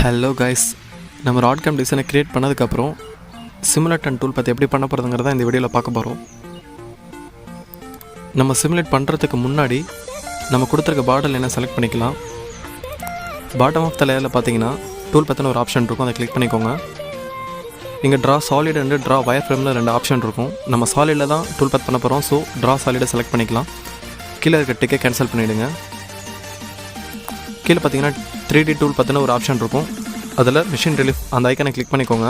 Hello guys, நம்ம ஆர்ட்கேம் டிசைனை create பண்ணதுக்கப்புறம் சிமுலேட் அண்ட் டூல்பாத் எப்படி பண்ண போகிறதுங்கிறத இந்த வீடியோவில் பார்க்க போகிறோம். நம்ம சிமுலேட் பண்ணுறதுக்கு முன்னாடி நம்ம கொடுத்துருக்க பார்டர் என்ன செலக்ட் பண்ணிக்கலாம். பாட்டம் ஆஃப் த லேயரில் பார்த்தீங்கன்னா டூல்பாத்னு ஒரு ஆப்ஷன் இருக்கும், அதை கிளிக் பண்ணிக்கோங்க. இங்கே draw solid and draw wire ஃப்ரேமில் 2 ஆப்ஷன் இருக்கும். நம்ம சாலிடில் தான் டூல்பாத் பண்ண போகிறோம், ஸோ ட்ரா சாலிடை செலக்ட் பண்ணிக்கலாம். கீழே இருக்க டிக்கை கேன்சல் பண்ணிவிடுங்க. கீழே பார்த்தீங்கன்னா 3D டூல்பாத்னு ஒரு ஆப்ஷன் இருக்கும், அதில் மிஷின் ரிலீஃப் அந்த ஐக்கனை கிளிக் பண்ணிக்கோங்க.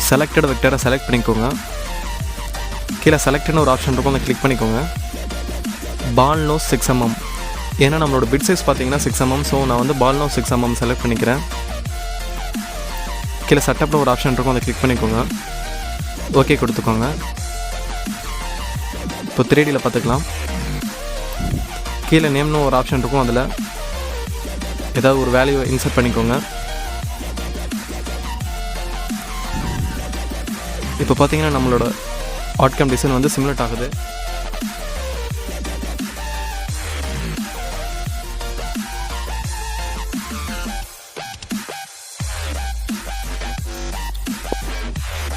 செலக்டட் வெக்டரை செலக்ட் பண்ணிக்கோங்க. கீழே செலக்ட்னு ஒரு ஆப்ஷன் இருக்கும், அதை கிளிக் பண்ணிக்கோங்க. பால் நோஸ் 6 mm, ஏன்னா நம்மளோட பிட் சைஸ் பார்த்தீங்கன்னா 6 mm, ஸோ நான் வந்து பால் நோஸ் 6 mm செலக்ட் பண்ணிக்கிறேன். கீழே செட்டப்னு ஒரு ஆப்ஷன் இருக்கும், அதை கிளிக் பண்ணிக்கோங்க. ஓகே கொடுத்துக்கோங்க. இப்போ 3Dயில் பார்த்துக்கலாம். கீழே நேம்னு ஒரு ஆப்ஷன் இருக்கும், அதில் ஏதாவது ஒரு வேல்யூ இன்சர்ட் பண்ணிக்கோங்க. இப்போ பார்த்தீங்கன்னா நம்மளோட ஆர்ட்கேம் டிசைன் வந்து சிமுலேட் ஆகுது.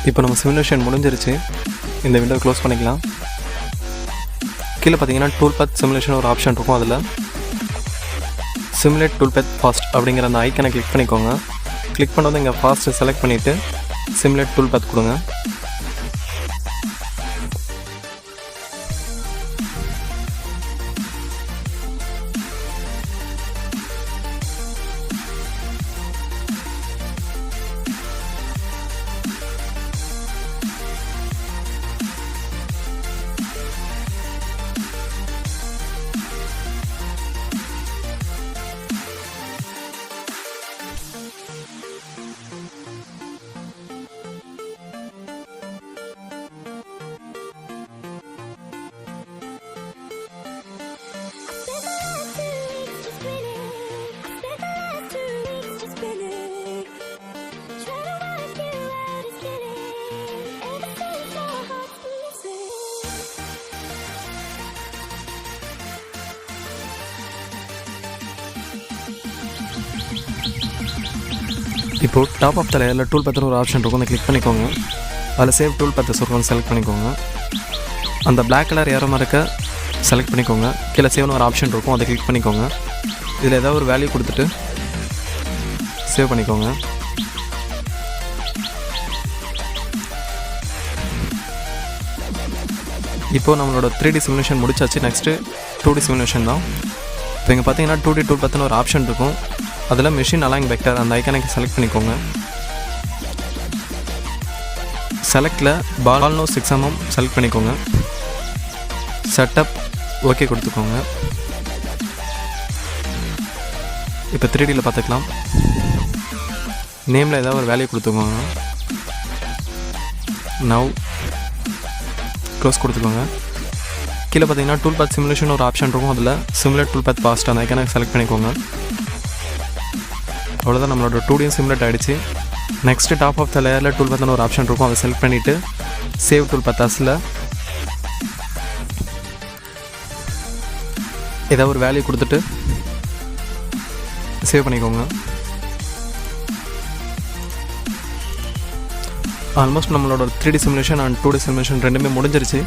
இப்போ நம்ம சிமுலேஷன் முடிஞ்சிருச்சு. இந்த விண்டோ க்ளோஸ் பண்ணிக்கலாம். கீழே பார்த்தீங்கன்னா டூல்பாத் சிமுலேஷன் ஒரு ஆப்ஷன் இருக்கும், அதில் சிமுலேட் டூல்பாத் ஃபாஸ்ட் அப்படிங்கிற அந்த ஐக்கனை கிளிக் பண்ணிக்கோங்க. கிளிக் பண்ணது இங்கே ஃபாஸ்ட்டு செலக்ட் பண்ணிவிட்டு சிமுலேட் டூல்பாத் கொடுங்க. இப்போது டாப் ஆஃப் த லேயரில் டூல்பாத்னு ஒரு ஆப்ஷன் இருக்கும், அதை கிளிக் பண்ணிக்கோங்க. அதில் சேவ் டூல்பாத் இருக்கும், செலக்ட் பண்ணிக்கோங்க. அந்த பிளாக் கலர் ஏற இருக்க செலக்ட் பண்ணிக்கோங்க. கீழே சேவ்னு ஒரு ஆப்ஷன் இருக்கும், அதை கிளிக் பண்ணிக்கோங்க. இதில் ஏதாவது ஒரு வேல்யூ கொடுத்துட்டு சேவ் பண்ணிக்கோங்க. இப்போது நம்மளோட 3D சிமுலேஷன் முடிச்சாச்சு. நெக்ஸ்ட்டு 2D சிமுலேஷன் தான். இப்போ இங்கே பார்த்தீங்கன்னா 2D டூல்பாத்னு ஒரு ஆப்ஷன் இருக்கும், அதில் மிஷின் அலைன் வெக்டர் அந்த ஐக்கனை செலக்ட் பண்ணிக்கோங்க. செலக்டில் பால் நோஸ் 6 mm செலக்ட் பண்ணிக்கோங்க. செட்டப் ஓகே கொடுத்துக்கோங்க. இப்போ 3Dயில் பார்த்துக்கலாம். நேமில் ஏதாவது ஒரு வேல்யூ கொடுத்துக்கோங்க. நவ் க்ளோஸ் கொடுத்துக்கோங்க. கீழே பார்த்தீங்கன்னா டூல்பாத் சிமுலேஷன் ஒரு ஆப்ஷன் இருக்கும், அதில் சிமுலேட் டூல்பாத் ஃபாஸ்ட் அந்த ஐக்கனை செலக்ட் பண்ணிக்கோங்க. அவ்வளோதான், நம்மளோட 2D சிமுலேட் ஆகிடுச்சு. நெக்ஸ்ட்டு டாப் ஆஃப் த லேயரில் டூல்பாத்னு ஒரு ஆப்ஷன் இருக்கும், அதை செலக்ட் பண்ணிவிட்டு சேவ் டூல்பாத் அஸில் ஏதாவது ஒரு வேல்யூ கொடுத்துட்டு சேவ் பண்ணிக்கோங்க. ஆல்மோஸ்ட் நம்மளோட 3D simulation and 2D simulation ரெண்டுமே முடிஞ்சிருச்சு.